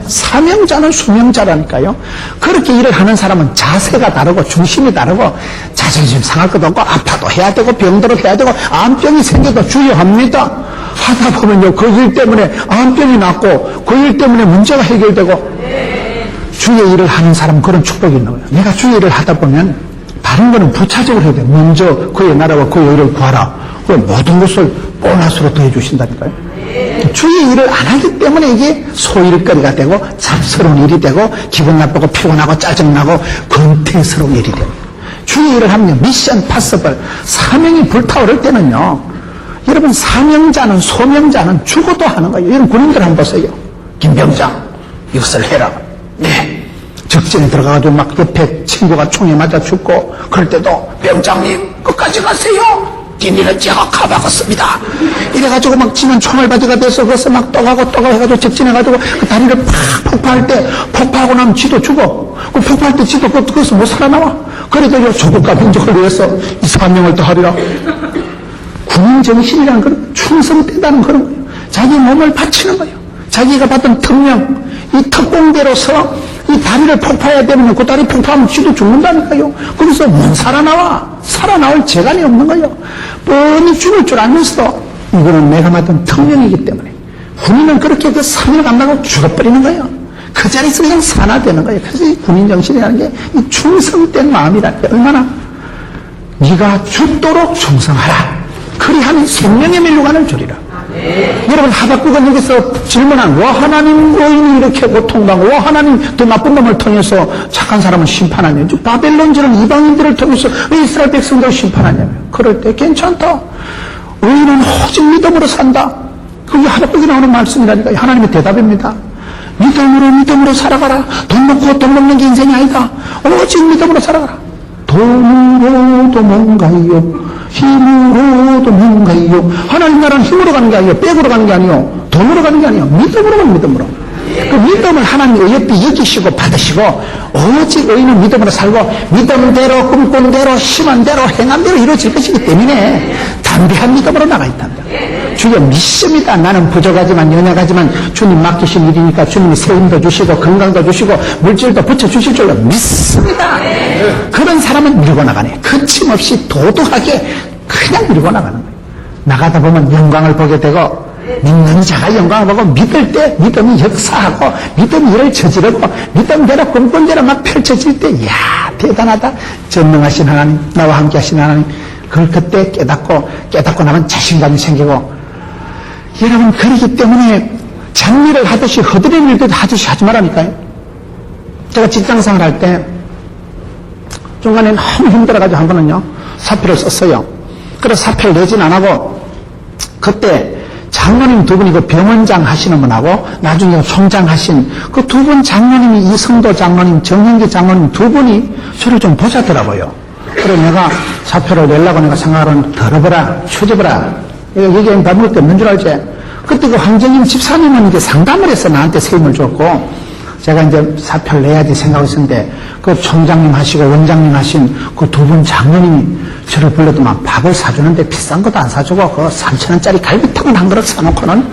사명자는 수명자라니까요. 그렇게 일을 하는 사람은 자세가 다르고 중심이 다르고 자존심 상할 것도 없고 아파도 해야 되고 병들어 해야 되고 암병이 생겨도 주의합니다. 하다 보면요 그 일 때문에 암병이 낫고 그 일 때문에 문제가 해결되고 주의 일을 하는 사람은 그런 축복이 있는 거예요. 내가 주의 일을 하다 보면 다른 거는 부차적으로 해야 돼요. 먼저 그의 나라와 그의 의를 구하라. 그 모든 것을 보너스로 더해 주신다니까요. 주의 일을 안 하기 때문에 이게 소일거리가 되고 잡스러운 일이 되고 기분 나쁘고 피곤하고 짜증나고 권태스러운 일이 됩니다. 주의 일을 하면 미션 파서블 사명이 불타오를 때는요 여러분 사명자는 소명자는 죽어도 하는 거예요. 여러분 군인들 한번 보세요. 김병장 이것을 해라. 네. 적진에 들어가가지고 막 옆에 친구가 총에 맞아 죽고 그럴 때도 병장님 끝까지 가세요. 뒷일은 제가 가봐갔습니다. 이래가지고 막 지면 총알바지가 돼서 거기서 막 또 가고 해가지고 적진해가지고 그 다리를 팍 폭파할 때 폭파하고 나면 지도 죽어. 그 폭파할 때 지도 거기서 못 살아나와. 그래도 조국과 민족을 위해서 이 사명을 더하리라. 군인 정신이라는 건 충성된다는 그런 거예요. 자기 몸을 바치는 거예요. 자기가 받은 특명, 이 특공대로서 이 다리를 폭파해야 되면 그 다리 폭파하면 지도 죽는다니까요. 그래서 못 살아나와. 살아나올 재간이 없는 거예요. 뻔히 죽을 줄 알면서도 이거는 내가 맡은 특명이기 때문에 군인은 그렇게 그 사명을 안 나가고 죽어버리는 거예요. 그 자리에서 그냥 산화되는 거예요. 그래서 이 군인 정신이라는 게 이 충성된 마음이라는 게 얼마나 네가 죽도록 충성하라. 그리하면 생명의 멸류관을 주리라. 여러분 하박국은 여기서 질문한 왜 하나님 의인이 이렇게 고통당하고 왜 하나님 더 나쁜 놈을 통해서 착한 사람을 심판하냐 바벨론처럼 이방인들을 통해서 왜 이스라엘 백성들을 심판하냐며 그럴 때 괜찮다. 의인은 오직 믿음으로 산다. 그게 하박국이 나오는 말씀이라니까 하나님의 대답입니다. 믿음으로 살아가라. 돈 먹고 돈 먹는 게 인생이 아니다. 오직 믿음으로 살아가라. 돈으로도 뭔가요? 힘으로도 뭔가요? 하나님 나라는 힘으로 가는 게 아니에요. 백으로 가는 게 아니에요. 돈으로 가는 게 아니에요. 믿음으로만 믿음으로. 그 믿음을 하나님 어여삐 여기시고 받으시고 오직 의인은 믿음으로 살고 믿음대로 꿈꾼 대로 심한 대로 행한 대로 이루어질 것이기 때문에 담대한 믿음으로 나가 있답니다. 주여 믿습니다. 나는 부족하지만 연약하지만 주님 맡기신 일이니까 주님이 세움도 주시고 건강도 주시고 물질도 붙여주실 줄로 믿습니다. 그런 사람은 밀고 나가네. 거침없이 도도하게 그냥 밀고 나가는 거예요. 나가다 보면 영광을 보게 되고 믿는 자가 영광을 보고 믿을 때 믿음이 역사하고 믿음이 일을 저지르고 믿음대로 꿈꾼대로 막 펼쳐질 때 이야 대단하다. 전능하신 하나님 나와 함께 하신 하나님 그걸 그때 깨닫고 나면 자신감이 생기고 여러분 그러기 때문에 장미를 하듯이 허드렛 일도 하듯이 하지 말라니까요. 제가 직장생활 할 때 중간에 너무 힘들어가지고 한 번은요 사표를 썼어요. 그래서 사표를 내진 안 하고 그때 장로님 두 분이 그 병원장 하시는 분하고 나중에 총장 하신 그 두 분 장로님이 이성도 장로님 정현기 장로님 두 분이 저를 좀 보자더라고요. 그래 내가 사표를 내려고 내가 생각하는 더러워라 추접어라 얘기하면 다 먹을 게 없는 줄 알지. 그때 그 황정임 집사님은 이제 상담을 해서 나한테 세임을 줬고 제가 이제 사표를 내야지 생각하고 있었는데 그 총장님 하시고 원장님 하신 그 두 분 장로님이 저를 불러도 막 밥을 사주는데 비싼 것도 안 사주고 그 3,000원짜리 갈비탕을 한 그릇 사놓고는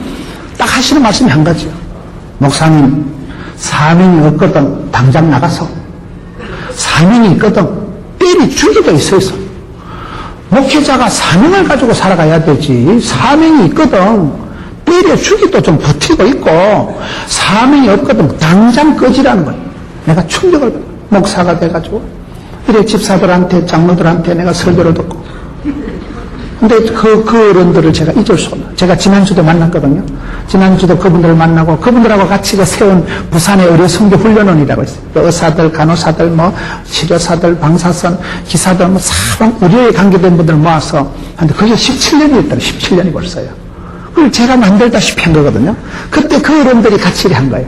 딱 하시는 말씀이 한 가지요. 목사님 사명이 없거든 당장 나가서 사명이 있거든 때리 죽이도 있어서 목회자가 사명을 가지고 살아가야 되지 사명이 있거든 때려 죽이도 좀 버티고 있고 사명이 없거든 당장 꺼지라는 거예요. 내가 충격을 받아 목사가 돼가지고 이래 집사들한테 장로들한테 내가 설교를 듣고 근데 그 어른들을 제가 잊을 수 없어요. 제가 지난주도 만났거든요. 지난주도 그분들을 만나고 그분들하고 같이 세운 부산의 의료 선교 훈련원이라고 있어요. 의사들, 간호사들, 치료사들, 방사선, 기사들, 사람, 의료에 관계된 분들 모아서 하는데 그게 17년이 있더라고요. 17년이 벌써요. 그걸 제가 만들다시피 한 거거든요. 그때 그 어른들이 같이 한 거예요.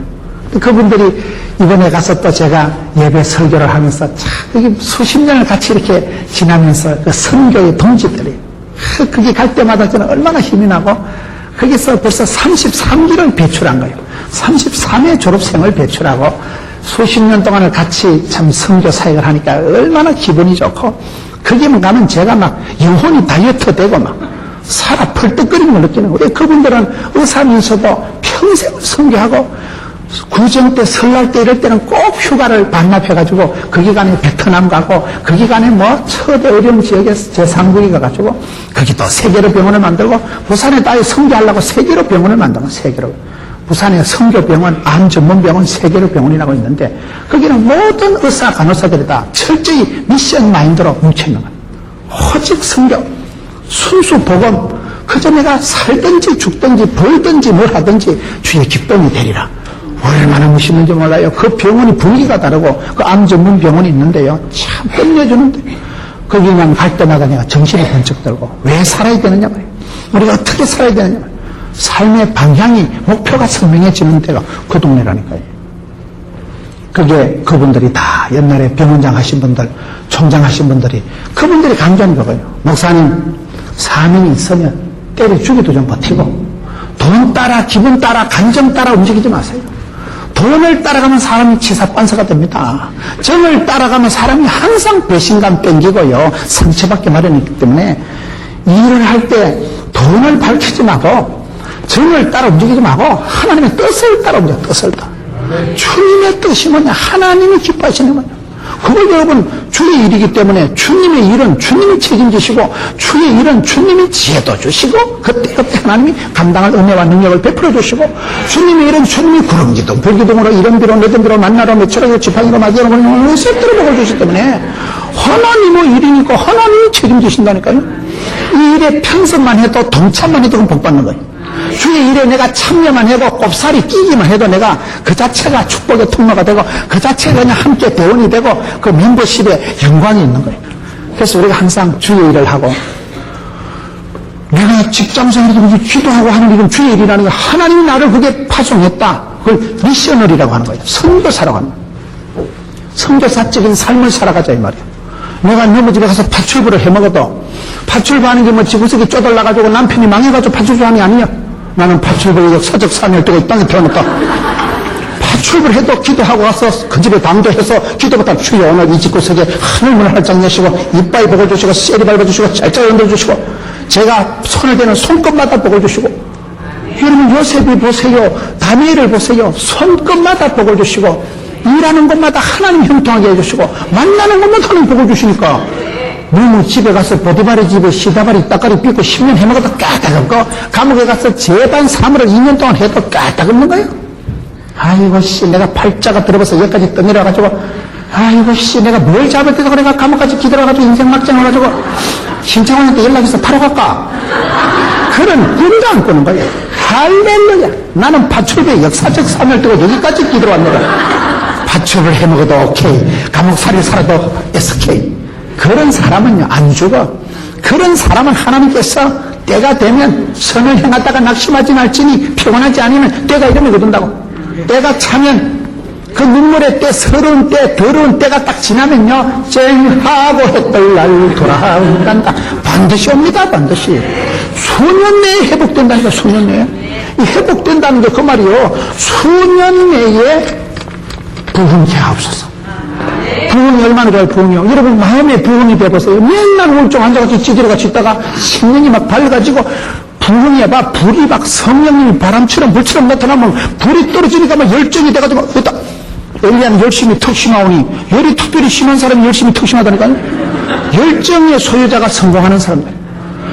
그분들이 이번에 가서 또 제가 예배 설교를 하면서 참, 수십 년을 같이 이렇게 지나면서 그 선교의 동지들이 그게 갈 때마다 저는 얼마나 힘이 나고 거기서 벌써 33기를 배출한 거예요. 33회 졸업생을 배출하고 수십 년 동안을 같이 참 선교 사역을 하니까 얼마나 기분이 좋고 거기만 가면 제가 막 영혼이 다이어트 되고 막 살아 펄떡거리는 걸 느끼는 거예요. 그분들은 의사면서도 평생을 선교하고 구정 때, 설날 때 이럴 때는 꼭 휴가를 반납해가지고 그 기간에 베트남 가고 그 기간에 처대 어려운 지역에 제3국에 가가지고 거기 또 세계로 병원을 만들고 부산에 아예 선교하려고 세계로 병원을 만들고 세계로. 부산에 선교병원, 암전문병원, 세계로 병원이라고 있는데 거기는 모든 의사, 간호사들이 다 철저히 미션 마인드로 뭉쳐있는 거예요. 오직 선교, 순수 복음, 그저 내가 살든지 죽든지 벌든지 뭘 하든지 주의 기쁨이 되리라. 얼마나 멋있는지 몰라요. 그 병원이 분위기가 다르고 그 암 전문 병원이 있는데요. 참 끝내주는데 거기만 갈 때마다 내가 정신이 번쩍 들고 왜 살아야 되느냐 말이에요. 우리가 어떻게 살아야 되느냐 말이에요. 삶의 방향이 목표가 선명해지는 데가 그 동네라니까요. 그게 그분들이 다 옛날에 병원장 하신 분들, 총장 하신 분들이 그분들이 강조한 거예요. 목사님 사명이 있으면 때려 죽여도 좀 버티고 돈 따라 기분 따라 감정 따라 움직이지 마세요. 돈을 따라가면 사람이 치사빤사가 됩니다. 정을 따라가면 사람이 항상 배신감 땡기고요. 상처받게 마련이기 때문에 일을 할 때 돈을 밝히지 말고 정을 따라 움직이지 말고 하나님의 뜻을 따라 움직여. 뜻을 따라. 주님의 뜻이 뭐냐? 하나님이 기뻐하시는 거냐? 그걸 여러분 주의 일이기 때문에 주님의 일은 주님이 책임지시고 주의 일은 주님이 지혜도 주시고 그때그때 하나님이 감당할 은혜와 능력을 베풀어 주시고 주님의 일은 주님이 구름기둥 불기둥으로 이른비로 내든비로 만나로 매출하고 지팡이로 맞이하고 세트로 복을 주시기 때문에 하나님의 일이니까 하나님이 책임지신다니까요. 이 일에 평선만 해도 동참만 해도 복 받는 거예요. 주의 일에 내가 참여만 해도 꼽살이 끼기만 해도 내가 그 자체가 축복의 통로가 되고 그 자체가 그냥 함께 대원이 되고 그 멤버십에 영광이 있는 거예요. 그래서 우리가 항상 주의 일을 하고 내가 직장생활에서 기도하고 하는 일은 주의 일이라는 게 하나님이 나를 그게 파송했다. 그걸 미셔널이라고 하는 거예요. 선교사라고 하는 거예요. 선교사적인 삶을 살아가자 이 말이에요. 내가 너무 집에 가서 파출부를 해먹어도 파출부하는 게 지구석이 쪼달라가지고 남편이 망해가지고 파출부함이 아니야. 나는 파출부에 역사적 사명을 두고 이 땅에 태어났다. 파출부를 해도 기도하고 와서 그 집에 당도해서 기도부터 주여 오늘 이 집구석에 하늘문을 활짝 여시고 이빠이 복을 주시고 쇠리 밟아주시고 짤짤 흔들주시고 제가 손을 대는 손끝마다 복을 주시고 여러분 요셉이 보세요. 다니엘을 보세요. 손끝마다 복을 주시고 일하는 곳마다 하나님 형통하게 해주시고 만나는 곳마다 하나님 복을 주시니까 너무 집에 가서 보디바리 집에 시다바리 따까리 삐고 10년 해먹어도 까딱없고 감옥에 가서 재반 사무를 2년 동안 해도 까딱없는 거예요. 아이고 씨 내가 팔자가 들어봐서 여기까지 떠내려가지고 아이고 씨 내가 뭘 잘못해서 그래가 감옥까지 기들어가지고 인생 막장 와가지고 신창원한테 연락해서 바로 갈까? 그런 꿈도 안 꾸는 거예요. 할렐루야. 나는 파출부의 역사적 사명을 두고 여기까지 기들어왔노라. 파출을 해먹어도 오케이. 감옥살이를 살아도 SK. 그런 사람은요, 안 죽어. 그런 사람은 하나님께서 때가 되면 선을 행하다가 낙심하지 말지니 피곤하지 않으면 때가 이름이 거둔다고. 때가 차면 그 눈물의 때, 서러운 때, 더러운 때가 딱 지나면요, 쨍하고 햇벌 날 돌아온단다. 반드시 옵니다, 반드시. 수년 내에 회복된다니까, 수년 내에. 이 회복된다는 게 그 말이요, 수년 내에 부흥케 하옵소서. 부흥이 얼마나 좋아요, 부흥이요. 여러분, 마음에 부흥이 되어보세요. 맨날 울종 앉아가지고 찌들어같이 있다가 신령이 막 밝아지고, 부흥이 봐, 불이 막 성령님이 바람처럼 물처럼 나타나면 불이 떨어지니까 막 열정이 돼가지고, 됐다. 엘리야는 열심히 턱 심하오니, 열이 특별히 심한 사람이 열심히 턱 심하다니까요. 열정의 소유자가 성공하는 사람들.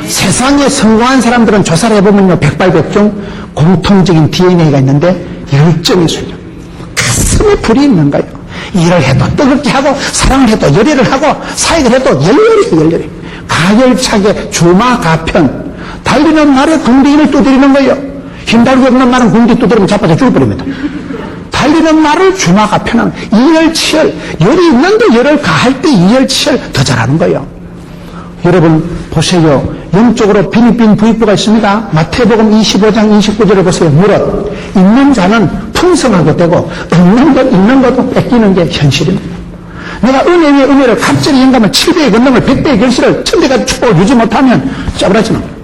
세상에 성공한 사람들은 조사를 해보면요, 백발백중 공통적인 DNA가 있는데, 열정의 소유자. 가슴에 불이 있는 거예요. 일을 해도 뜨겁게 하고 사랑을 해도 열애를 하고 사역을 해도 열렬히 가열차게 주마가편. 달리는 말에 궁디를 두드리는 거예요. 힘달고 없는 말은 궁디 두드리면 자빠져 죽어버립니다. 달리는 말을 주마가편은 이열치열. 열이 있는데 열을 가할 때 이열치열 더 잘하는 거예요. 여러분 보세요. 영적으로 빈빈 부익부가 있습니다. 마태복음 25장 29절을 보세요. 무릇 있는 자는 풍성하게 되고 있는 것도 뺏기는 게 현실입니다. 내가 은혜 위에 은혜를 갑절의 영감을 7배의 권능을 100배의 결실을 1000배까지 축복을 유지 못하면 짜부라지는 거예요.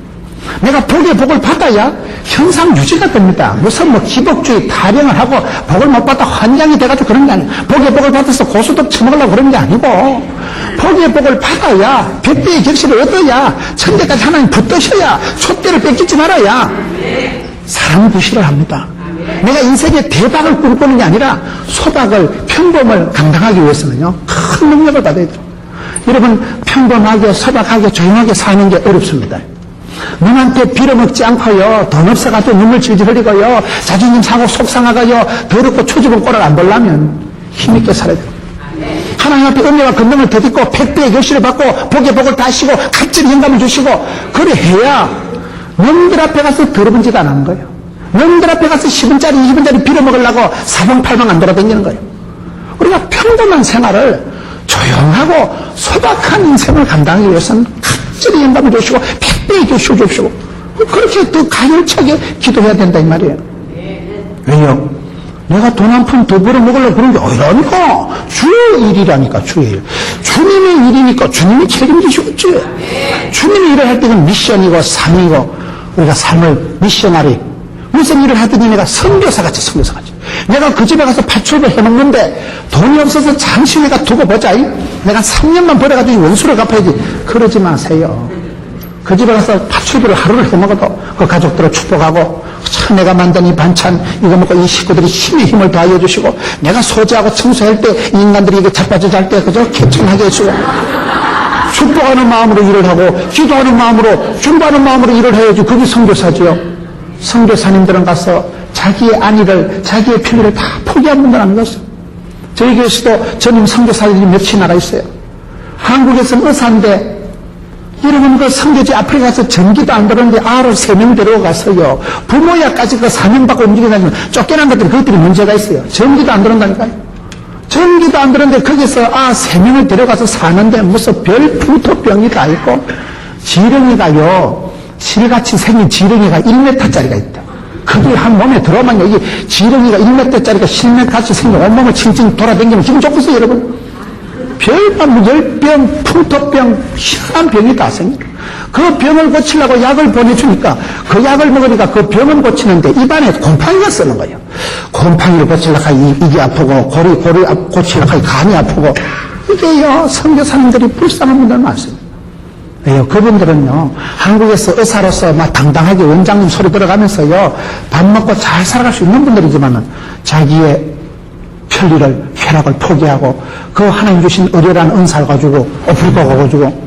내가 복의 복을 받아야 현상 유지가 됩니다. 무슨 기복주의 타령을 하고 복을 못 받아 환장이 돼가지고 그런 게 아니에요. 복의 복을 받아서 고수도 처먹으려고 그런 게 아니고 복의 복을 받아야 100배의 결실을 얻어야 1000배까지 하나님 붙드셔야 촛대를 뺏기지 말아야 사람 구실을 합니다. 내가 인생에 대박을 꿈꾸는 게 아니라 소박을 평범을 감당하기 위해서는요 큰 능력을 받아야 돼요. 여러분 평범하게 소박하게 조용하게 사는 게 어렵습니다. 눈한테 빌어먹지 않고요 돈 없어가지고 눈물 질질 흘리고요 자존심 상하고 속상하고요 더럽고 초집은 꼴을 안 보려면 힘있게 살아야 돼요. 하나님 앞에 은혜와 권능을 더딛고 100배의 결실을 받고 복의 복을 다시고 갑절의 영감을 주시고 그래 해야 놈들 앞에 가서 더러운 짓 안 하는 거예요. 놈들 앞에 가서 10원짜리 20원짜리 빌어먹으려고 사방팔방 안 돌아다니는 거예요. 우리가 평범한 생활을 조용하고 소박한 인생을 감당하기 위해서는 갑절의 영감을 주시고 100배의 결실을 주시고 그렇게 더 가열차게 기도해야 된다 이 말이에요. 왜요? 내가 돈 한 푼 더 벌어먹으려고 그런 게 아니라니까. 주의 일이라니까, 주의 일. 주님의 일이니까 주님이 책임지시겠지. 주님이 일을 할 때는 미션이고 삶이고, 우리가 삶을 미셔나리. 무슨 일을 하더니 내가 선교사같이, 선교사같이. 내가 그 집에 가서 파출을 해먹는데 돈이 없어서 잠시 내가 두고 보자. 내가 3년만 벌어가지고 원수를 갚아야지. 그러지 마세요. 그 집에 가서 파출비를 하루를 해먹어도 그 가족들을 축복하고 참 내가 만든 이 반찬 이거 먹고 이 식구들이 힘을 더하여 주시고 내가 소지하고 청소할 때 이 인간들이 이게 자빠져 잘 때 그저 개천하게 해주고 축복하는 마음으로 일을 하고 기도하는 마음으로 중보하는 마음으로 일을 해야지. 그게 선교사지요. 선교사님들은 가서 자기의 안위를 자기의 편의를 다 포기한 분들 안 갔어요. 저희 교회에서도 전임 선교사들이 몇이 나가 있어요. 한국에서는 의사인데 여러분 그 선교지 아프리카 가서 전기도 안 들었는데 아로 3명 데려가서요 부모야까지 그 사명 받고 움직이다니면 쫓겨난 것들이 그것들이 문제가 있어요. 전기도 안 들었다니까요. 전기도 안 들었는데 거기서 3명을 데려가서 사는데 무슨 별 풍토병이 다 있고 지렁이가요 실같이 생긴 지렁이가 1m짜리가 있다. 그게 한 몸에 들어오면 이게 지렁이가 1m짜리가 실내같이 생긴 온몸을 칭칭 돌아다니면 기분 좋겠어요 여러분. 별만 열병, 풍토병, 희한한 병이 다 생겨. 그 병을 고치려고 약을 보내주니까 그 약을 먹으니까 그 병은 고치는데 입안에 곰팡이가 쓰는 거예요. 곰팡이를 고치려고 이게 아프고 고리 고치려고 간이 아프고 이게요 선교사님들이 불쌍한 분들 많습니다. 왜요? 그분들은요 한국에서 의사로서 막 당당하게 원장님 소리 들어가면서요 밥 먹고 잘 살아갈 수 있는 분들이지만은 자기의 편리를 쾌락을 포기하고 그 하나님 주신 의뢰라는 은사를 가지고 아프리카 가가지고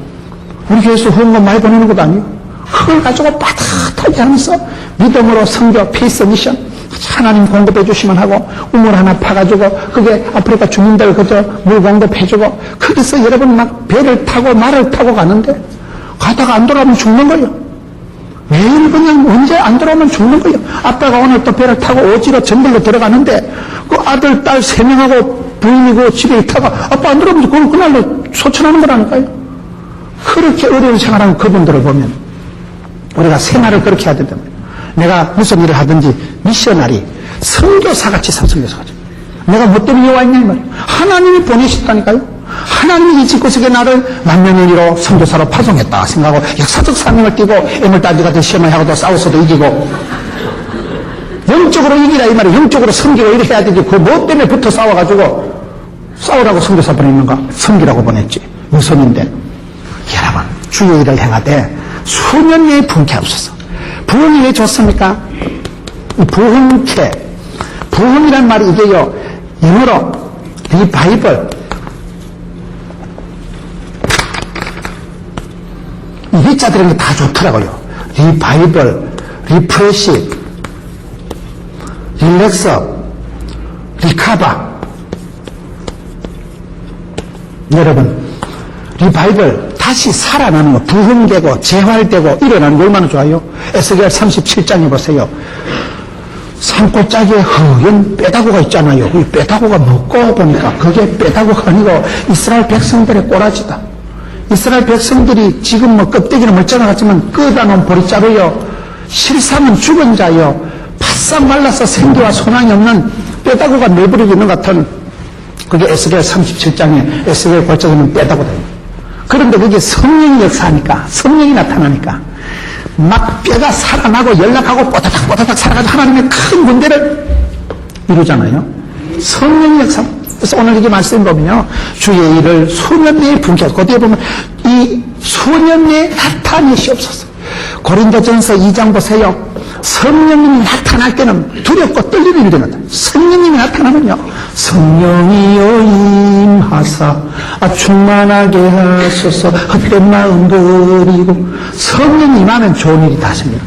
우리 교회에서 후원금 많이 보내는 것도 아니에요. 그걸 가지고 빠듯하게 하면서 믿음으로 선교 페이스 미션 하나님 공급해 주시면 하고 우물 하나 파가지고 그게 아프리카 주민들 그저 물 공급해 주고 거기서 여러분 막 배를 타고 말을 타고 가는데 가다가 안 돌아오면 죽는 거예요. 매일 그냥 언제 안 돌아오면 죽는 거예요. 아빠가 오늘 또 배를 타고 오지로 정글로 들어가는데 그 아들, 딸 3명하고 부인이고 집에 있다가 아빠 안 들어오면 그걸 그날로 소천하는 거라니까요. 그렇게 어려운 생활하는 그분들을 보면 우리가 생활을 그렇게 해야 된다. 내가 무슨 일을 하든지 미셔나리, 선교사같이 선교사같이. 내가 뭐 때문에 와 있냐 이 말이에요. 하나님이 보내셨다니까요. 하나님이 이 집구석에 나를 만년일로 선교사로 파송했다 생각하고 역사적 사명을 띠고 에멀단지 같은 시험을 하고도 싸워서도 이기고 영적으로 이기라 이 말이에요. 영적으로 섬기고 이렇게 해야 되지. 그 뭐 때문에 붙어 싸워가지고 싸우라고 선교사 보냈는가? 섬기라고 보냈지. 무선인데 여러분 주의 일을 행하되 수년 내에 부흥케 하옵소서. 부흥이 왜 좋습니까? 이 부흥케 부흥이란 말이 이게요 영어로 리바이벌 이 글자 들은 게 다 좋더라고요. 리바이벌, 리프레시, 릴렉서, 리카바. 여러분, 리바이벌 다 다시 살아나는 거, 부흥되고 재활되고 일어나는 게 얼마나 좋아요? 에스겔 37장에 보세요. 산골짜기에 허연 뼈다구가 있잖아요. 이 뼈다구가 먹고 보니까 그게 뼈다구가 아니고 이스라엘 백성들의 꼬라지다. 이스라엘 백성들이 지금 뭐 껍데기는 멀쩡하 같지만 끄다놓은 보리자루요. 실상은 죽은 자요. 바싹 말라서 생기와 소망이 없는 뼈다구가 내버리고 있는 것 같은 그게 에스겔 37장에 에스겔 골짜기는 뼈다구다. 그런데 그게 성령이 역사하니까, 성령이 나타나니까 막 뼈가 살아나고 연락하고 뽀다닥 살아가지고 하나님의 큰 군대를 이루잖아요. 성령의 역사. 그래서 오늘 이게 말씀 보면요. 주의 일을 수년 내에 분개하고, 거기에 보면 이 수년 내에 나타내시옵소서. 고린도전서 2장 보세요. 성령님이 나타날 때는 두렵고 떨리는 일이 나타나요. 성령님이 나타나면요. 성령이여 임하사 충만하게 하소서. 헛된 마음 버리고. 성령이 임하면 좋은 일이 다 생겨요.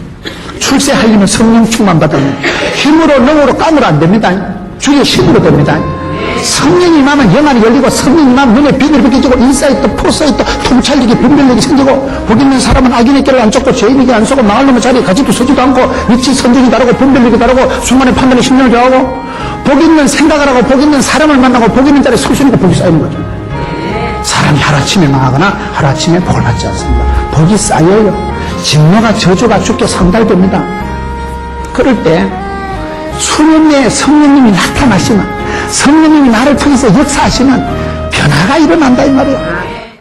출세하려면 성령 충만 받으면 힘으로 능으로 깜으로 안 됩니다. 주의 힘으로 됩니다. 성령이 임하면 영안이 열리고, 성령이 임하면 눈에 비늘이 벗겨지고, 인사이트, 포사이트, 통찰력이, 분별력이 생기고, 복 있는 사람은 악인의 길을 안 쫓고 죄인에게 안 속고 망할 놈의 자리에 가지도 서지도 않고, 위치 선정이 다르고 분별력이 다르고, 순간의 판단에 신경을 좋아하고, 복 있는 생각을 하고, 복 있는 사람을 만나고, 복 있는 자리에 설 수 있는 복이 쌓이는 거죠. 사람이 하루아침에 망하거나 하루아침에 복을 받지 않습니다. 복이 쌓여요. 진노가 저주가 죽게 상달됩니다. 그럴 때 수년 내에 성령님이 나타나시면, 성령님이 나를 통해서 역사하시면 변화가 일어난다 이 말이에요.